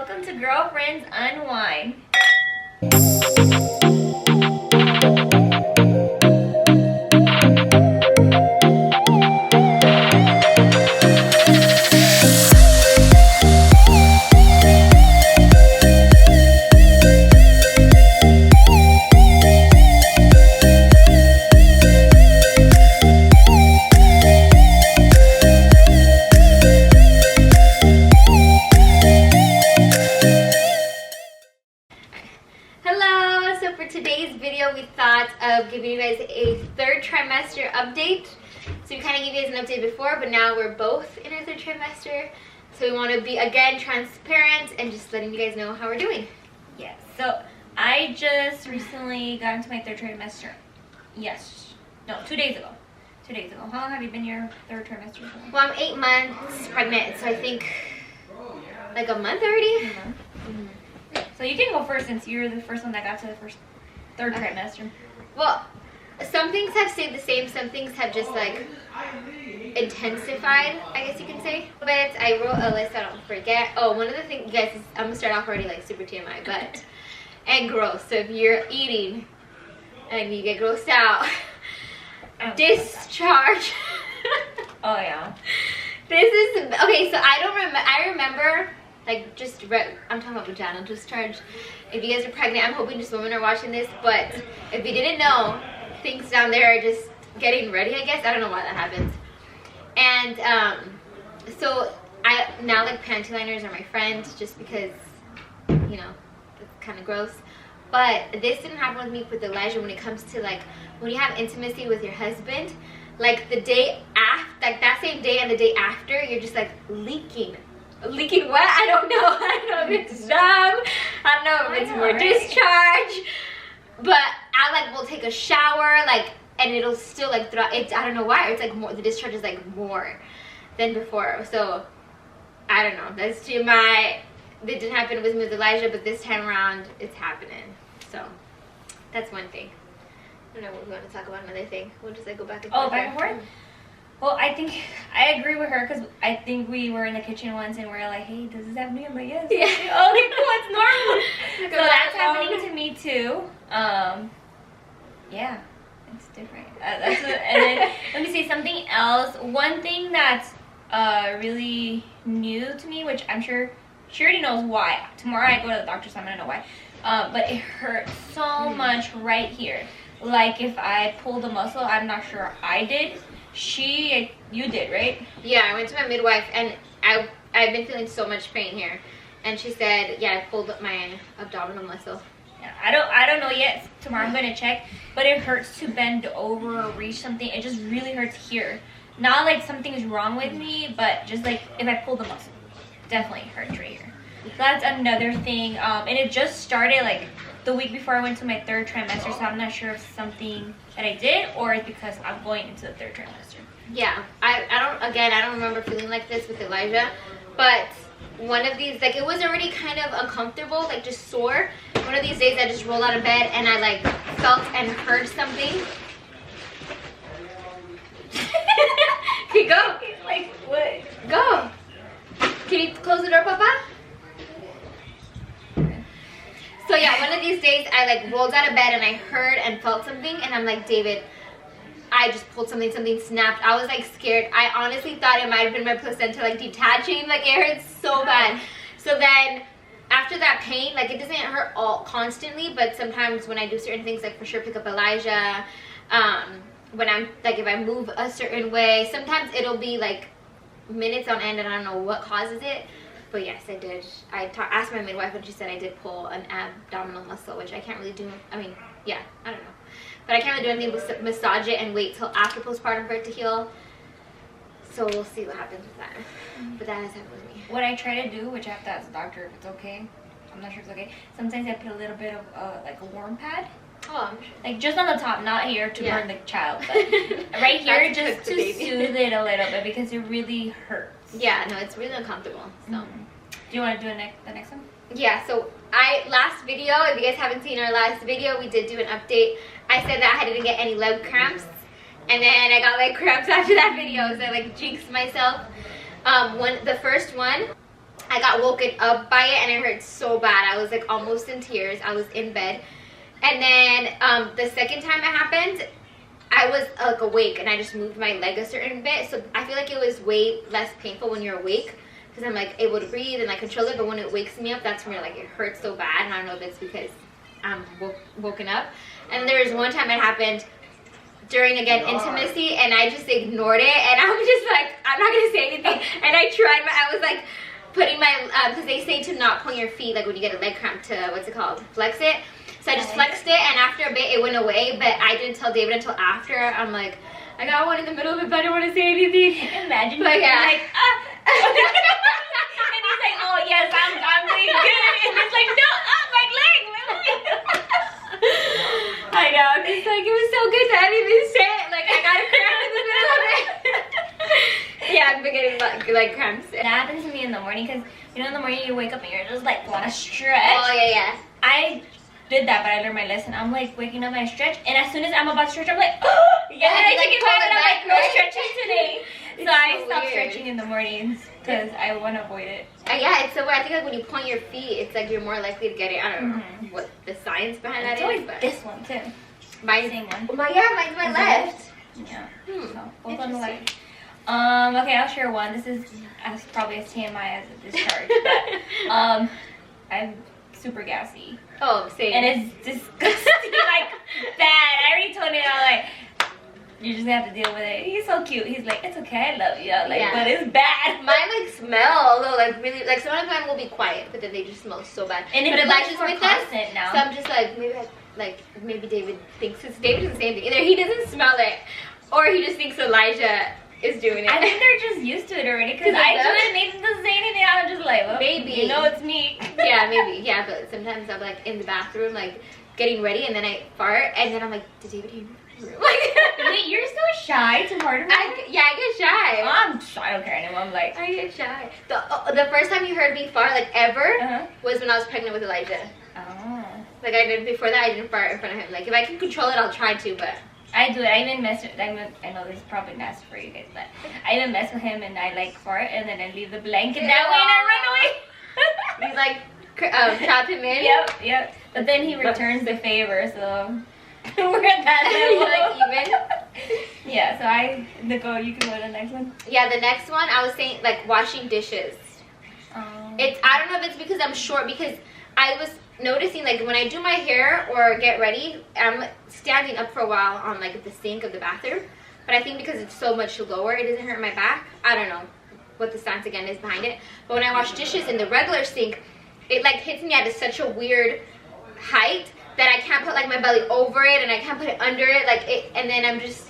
welcome to Girlfriends Unwine. Giving you guys a third trimester update. So we kind of gave you guys an update before, but now we're both in our third trimester. So we want to be, again, transparent and just letting you guys know how we're doing. Yes, so I just recently got into my third trimester. Yes, no, 2 days ago. 2 days ago. How long have you been your third trimester for? Well, I'm 8 months pregnant, so I think like a month already. So you can go first since you're the first one that got to the third trimester. Well, some things have stayed the same, some things have just like intensified, I guess you can say. But I wrote a list, I don't forget. Oh, one of the things, guys, is, I'm gonna start off already like super TMI, but, and gross. So if you're eating and you get grossed out, discharge. Oh yeah. This is, okay, so I remember, like, I'm talking about vaginal discharge. If you guys are pregnant, I'm hoping just women are watching this, but if you didn't know, things down there are just getting ready, I guess. I don't know why that happens. And so I now like panty liners are my friend, just because, you know, it's kind of gross. But this didn't happen with me with Elijah. When it comes to like when you have intimacy with your husband, like the day after, like that same day and the day after, you're just like leaking what? I don't know. I don't know if it's dumb. I don't know if it's more discharge. But I like will take a shower, like, and it'll still like throw it. I don't know why. It's like more, the discharge is like more than before. So I don't know. That's to my, it didn't happen with me with Elijah, but this time around it's happening. So that's one thing. I don't know, we're going to talk about another thing. We'll just like go back and forth. Oh, back and forth? Well, I think I agree with her, because I think we were in the kitchen once and we are like, hey, does this happen to you? I'm like, yes. Yeah. Okay, cool, it's normal. So that's happening to me too. Yeah, it's different. And then let me say something else. One thing that's really new to me, which I'm sure she already knows why. Tomorrow I go to the doctor, so I'm gonna know why. But it hurts so much right here. Like if I pulled a muscle, I'm not sure I did. You did, right? Yeah, I went to my midwife and I've been feeling so much pain here, and she said, yeah, I pulled up my abdominal muscle. Yeah, I don't know yet. Tomorrow I'm gonna check, but it hurts to bend over or reach something. It just really hurts here. Not like something's wrong with me, but just like if I pull the muscle, definitely hurts right here. So that's another thing, and it just started like the week before I went to my third trimester, so I'm not sure if something that I did or it's because I'm going into the third trimester. Yeah, I don't remember feeling like this with Elijah, but one of these, like, it was already kind of uncomfortable, like just sore. One of these days I just rolled out of bed and I like felt and heard something. Okay, go. Like, what? Go. Can you close the door, Papa? So yeah, one of these days I like rolled out of bed and I heard and felt something, and I'm like, David, I just pulled something snapped. I was like scared. I honestly thought it might have been my placenta like detaching. Like it hurts so bad. So then after that pain, like it doesn't hurt all constantly, but sometimes when I do certain things, like for sure pick up Elijah, when I'm like, if I move a certain way, sometimes it'll be like minutes on end and I don't know what causes it. But yes, I did. I asked my midwife and she said I did pull an abdominal muscle, which I can't really do. I mean, yeah, I don't know. But I can't really do anything but massage it and wait till after postpartum for it to heal. So we'll see what happens with that. But that has happened with me. What I try to do, which I have to ask the doctor if it's okay. I'm not sure if it's okay. Sometimes I put a little bit of like a warm pad. Oh, I'm sure. Like just on the top, not here to burn the child, but right here just to soothe it a little bit because it really hurts. Yeah, no, it's really uncomfortable. So, do you want to do the next one? Yeah. So last video, if you guys haven't seen our last video, we did do an update. I said that I didn't get any leg cramps, and then I got leg cramps after that video, so I like jinxed myself. The first one, I got woken up by it and it hurt so bad. I was like almost in tears. I was in bed. And then the second time it happened, I was like awake and I just moved my leg a certain bit. So I feel like it was way less painful when you're awake because I'm like able to breathe and like control it. But when it wakes me up, that's when like it hurts so bad. And I don't know if it's because I'm woken up. And there was one time it happened during, again, intimacy, and I just ignored it. And I was just like, I'm not going to say anything. And I tried, but I was like putting my, because they say to not point your feet, like when you get a leg cramp, to, what's it called, flex it. So I just flexed it, and after a bit, it went away. But I didn't tell David until after. I'm like, I got one in the middle of it, but I don't want to say anything. Imagine but yeah. Like, and he's like, oh yes, I'm doing good. And it's like, no, my leg. I know, I'm just like, it was so good to have even say it. Like, I got a cramp in the middle of it. Yeah, I've been getting like cramps. That happens to me in the morning, because, you know, in the morning you wake up and you're just like, want to stretch. Oh, yeah. I did that, but I learned my lesson. I'm like waking up and I stretch, and as soon as I'm about to stretch, I'm like, oh! Yeah, and I take it back, and I'm like, no stretching today. So I stopped stretching in the mornings because I want to avoid it. Yeah, it's so weird. I think like when you point your feet, it's like you're more likely to get it. I don't know what the science behind that is. But this one too. Mine's same one. Oh mine's my left. Yeah. So both on the left. Okay, I'll share one. This is probably as TMI as a discharge, but I'm super gassy. Oh, same. And it's disgusting, like bad. I already told him, I'm like, you're just gonna have to deal with it. He's so cute. He's like, it's okay, I love you. I'm like, but it's bad. Mine like smell, although like really, like some of mine will be quiet, but then they just smell so bad. And but Elijah's with us now. So I'm just like, maybe David thinks it's David doesn't say anything. Either he doesn't smell it, or he just thinks Elijah is doing it. I think they're just used to it already, because I do it and Nathan doesn't say anything. I'm just like, well, maybe. You know it's me. Yeah, maybe. Yeah, but sometimes I'm like in the bathroom, like getting ready, and then I fart, and then I'm like, did David hear me? Like, wait, you're so shy to fart about it? Yeah, I get shy. I'm shy. I don't care anymore. I'm like, I get shy. The first time you heard me fart, like ever, was when I was pregnant with Elijah. Oh. Like I did before that, I didn't fart in front of him. Like if I can control it, I'll try to, but. I do it. I even mess with, I know this is probably nasty for you guys, but I even mess with him and I like fart and then I leave the blanket that way and I run away. You like trap him in? Yep. But then he returns the favor, so we're at that level. Like even? Yeah, so Nicole, you can go to the next one. Yeah, the next one, I was saying like washing dishes. I don't know if it's because I'm short, because I was noticing like when I do my hair or get ready, I'm standing up for a while on like the sink of the bathroom, but I think because it's so much lower, it doesn't hurt my back. I don't know what the science again is behind it, but when I wash dishes in the regular sink, it like hits me at such a weird height that I can't put like my belly over it and I can't put it under it, like it, and then I'm just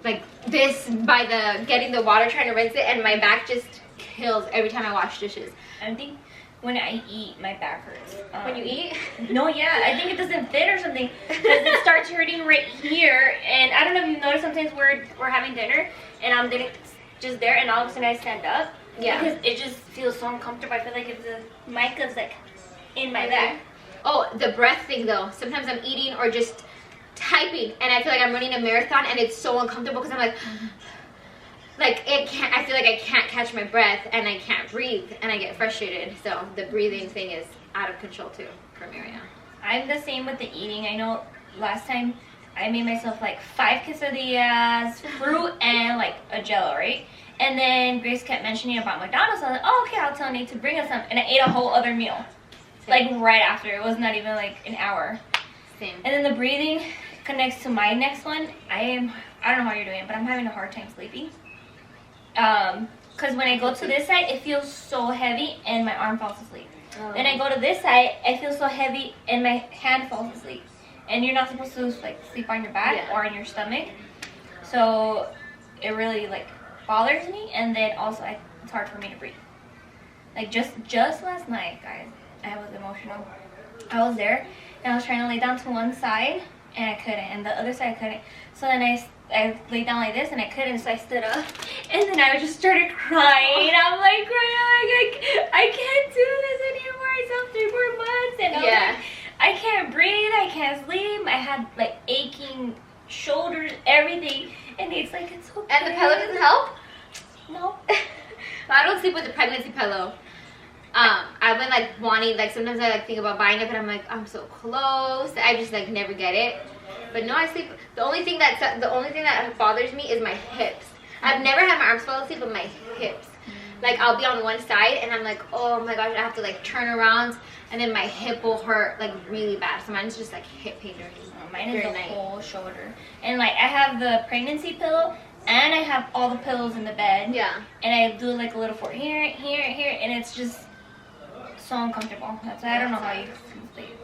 like this by the getting the water trying to rinse it, and my back just kills every time I wash dishes. I think when I eat, my back hurts. When you eat? No, yeah. I think it doesn't fit or something, because it starts hurting right here. And I don't know if you've noticed, sometimes we're having dinner and I'm just there, and all of a sudden I stand up. Yeah. Because it just feels so uncomfortable. I feel like if the mic is like in my back. Oh, the breath thing though. Sometimes I'm eating or just typing and I feel like I'm running a marathon and it's so uncomfortable because I'm like, like I feel like I can't catch my breath and I can't breathe and I get frustrated. So the breathing thing is out of control too for me right now. I'm the same with the eating. I know last time I made myself like 5 quesadillas, fruit, and like a Jello, right? And then Grace kept mentioning about McDonald's. I was like, oh, okay, I'll tell Nate to bring us some. And I ate a whole other meal. Same. Like right after. It was not even like an hour. Same. And then the breathing connects to my next one. I don't know how you're doing it, but I'm having a hard time sleeping. Because when I go to this side, it feels so heavy and my arm falls asleep. Oh. Then I go to this side, I feel so heavy and my hand falls asleep. And you're not supposed to like sleep on your back or on your stomach. So it really like bothers me, and then also it's hard for me to breathe. Like just last night, guys, I was emotional. I was there and I was trying to lay down to one side and I couldn't, and the other side I couldn't. So then I laid down like this and I couldn't, so I stood up and then I just started crying. I'm like crying, like I can't do this anymore. It's been 3 more months and like, I can't breathe, I can't sleep. I had like aching shoulders, everything, and it's like, it's okay. And the pillow doesn't help? No. I don't sleep with a pregnancy pillow. like wanting, like sometimes I like think about buying it, but I'm like, I'm so close. I just like never get it. But no, I sleep. The only thing that bothers me is my hips. I've never had my arms fall asleep, but my hips. Like I'll be on one side and I'm like, oh my gosh, I have to like turn around, and then my hip will hurt like really bad. So mine's just like hip pain during mine is the whole shoulder. And like I have the pregnancy pillow, and I have all the pillows in the bed. Yeah. And I do like a little for here, and it's just so uncomfortable. That's why I don't know how you sleep.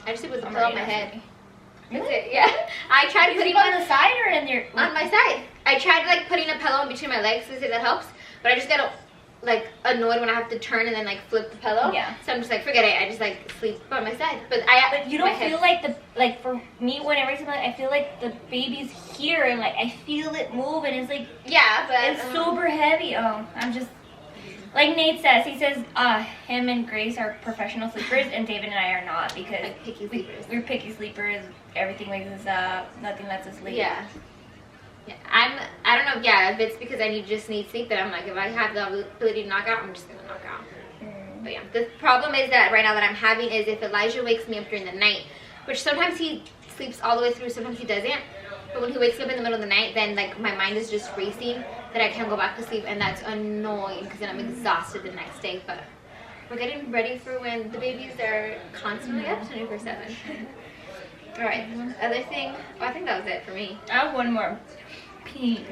I just sleep with the pillow on my head. Really? Yeah. I tried you putting sleep on the side or in your on my side. I tried like putting a pillow in between my legs to say that helps, but I just get like annoyed when I have to turn and then like flip the pillow. Yeah. So I'm just like, forget it. I just like sleep on my side. But you don't feel like for me whenever I feel like the baby's here and like I feel it move and it's like but it's super heavy. Oh, I'm just like Nate says. He says him and Grace are professional sleepers and David and I are not, because like picky sleepers. We're picky sleepers. Everything wakes us up. Nothing lets us sleep. Yeah. I don't know if it's because I just need sleep, that I'm like, if I have the ability to knock out, I'm just gonna knock out. But yeah, the problem is that right now that I'm having is if Elijah wakes me up during the night, which sometimes he sleeps all the way through, sometimes he doesn't, but when he wakes me up in the middle of the night, then like my mind is just racing that I can't go back to sleep, and that's annoying because then I'm exhausted the next day. But we're getting ready for when the babies are constantly up 24/7. All right, other thing, I think that was it for me. I have one more. Peeing.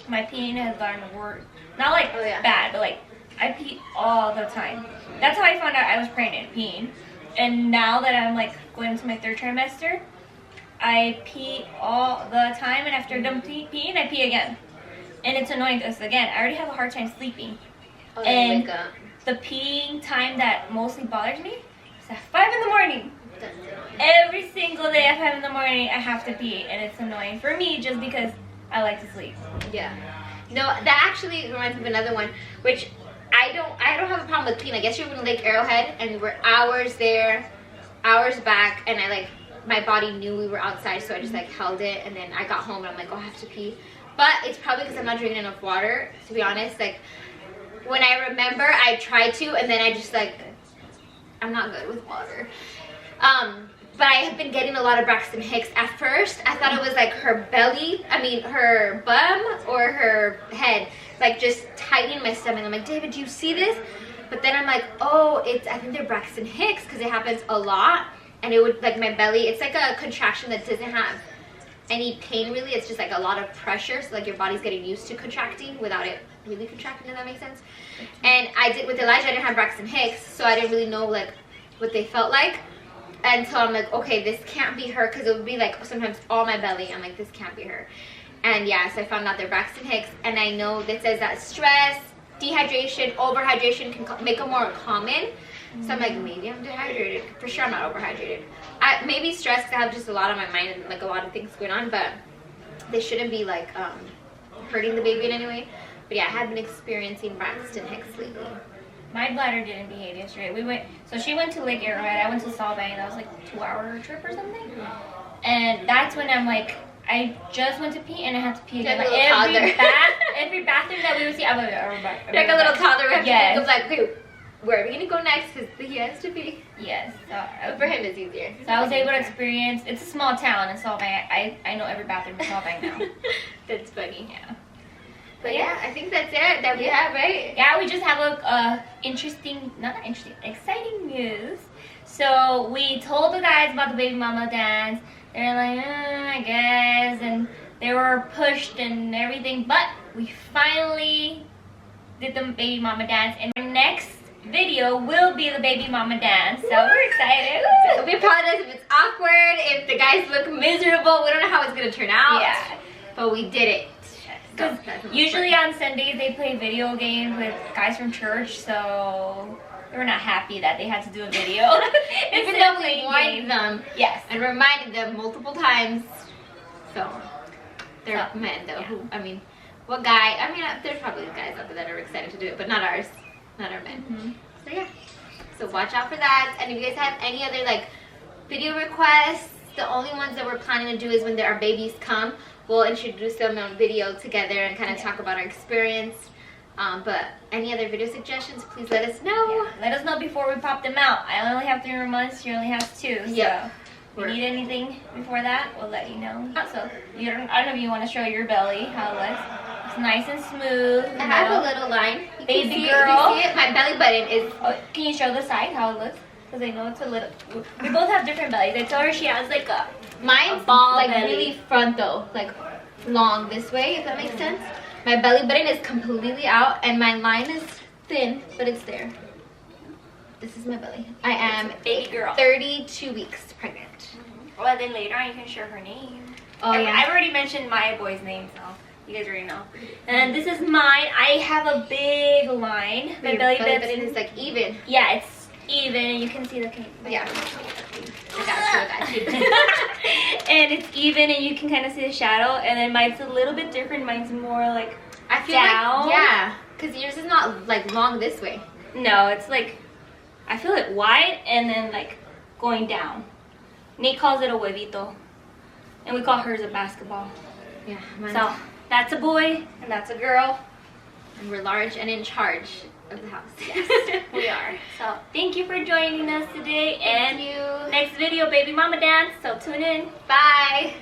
My peeing has gotten worse. Not like bad, but like I pee all the time. That's how I found out I was pregnant, peeing. And now that I'm like going into my 3rd trimester, I pee all the time, and after I'm done peeing, I pee again. And it's annoying because again, I already have a hard time sleeping. And wake up. The peeing time that mostly bothers me is at 5 in the morning. Every single day at 5 in the morning I have to pee, and it's annoying for me just because I like to sleep. Yeah. No, that actually reminds me of another one, which I don't have a problem with peeing. I guess you were in Lake Arrowhead and we were hours there, hours back, and my body knew we were outside, so I just like held it, and then I got home and I'm like, oh, I have to pee. But it's probably because I'm not drinking enough water, to be honest. Like when I remember, I try to, and then I just like, I'm not good with water. But I have been getting a lot of Braxton Hicks. At first, I thought it was like her bum or her head, like just tightening my stomach. I'm like, David, do you see this? But then I'm like, oh, I think they're Braxton Hicks, because it happens a lot. And it would, like my belly, it's like a contraction that doesn't have any pain really. It's just like a lot of pressure. So like your body's getting used to contracting without it really contracting, does that make sense? And with Elijah, I didn't have Braxton Hicks, so I didn't really know like what they felt like. Until I'm like, okay, this can't be her, because it would be like sometimes all my belly. I'm like, this can't be her. And yeah, so I found out they're Braxton Hicks, and I know that says that stress, dehydration, overhydration can make them more common. So I'm like, maybe I'm dehydrated. For sure I'm not overhydrated. Maybe stress, because I have just a lot on my mind and like a lot of things going on, but they shouldn't be like hurting the baby in any way. But yeah, I have been experiencing Braxton Hicks lately. My bladder didn't behave yesterday. She went to Lake Arrowhead. I went to Sawbank. That was like a 2-hour trip or something. And that's when I'm like, I just went to pee and I had to pee again. Like every bathroom that we would see, I'm like, like a little toddler. Yes. I'm like, okay, where are we gonna go next? Because he has to pee. Yes. So, for him, it's easier. So I was able to experience. It's a small town in Sawbank. I know every bathroom in Sawbank now. That's funny. Yeah. But yeah, I think that's it that we have, right? Yeah, we just have exciting news. So we told the guys about the baby mama dance. They're like, I guess, and they were pushed and everything. But we finally did the baby mama dance, and our next video will be the baby mama dance. So we're excited. So we apologize if it's awkward, if the guys look miserable. We don't know how it's gonna turn out. Yeah, but we did it. Because usually on Sundays they play video games with guys from church, so they were not happy that they had to do a video. Even though we warned them, yes, and reminded them multiple times. So they're men though. Yeah. I mean, what guy? I mean, there's probably guys out there that are excited to do it, but not ours, not our men. So yeah, so watch out for that. And if you guys have any other like video requests, the only ones that we're planning to do is when our babies come. We'll introduce them on video together and kind of talk about our experience. But any other video suggestions, please let us know. Yeah, let us know before we pop them out. I only have 3 more months. She only has 2. So Yeah. if you need anything before that, we'll let you know. So I don't know if you want to show your belly how it looks. It's nice and smooth. I have a little line. You Baby can see girl. It. You see it? My belly button is. Oh, can you show the side how it looks? Because I know it's a little. We both have different bellies. I told her she has like a. Mine's ball like belly. really front though, like long this way, if that makes sense. My belly button is completely out, and my line is thin, but it's there. This is my belly. I am Baby girl. 32 weeks pregnant. Well, then later on you can share her name. Oh yeah. I've already mentioned my boy's name, so you guys already know. And this is mine. I have a big line. My Your belly button button is like even. Yeah, it's even. You can see the. Yeah. I got you. And it's even, and you can kind of see the shadow. And then mine's a little bit different. Mine's more like I feel down. like, yeah, because yours is not like long this way. No, it's like, I feel it wide and then like going down. Nate calls it a huevito. And we call hers a basketball. Yeah. So that's a boy and that's a girl. And we're large and in charge of the house. Yes, we are. So thank you for joining us today. Thank And you. next video, baby mama dance. So tune in. Bye.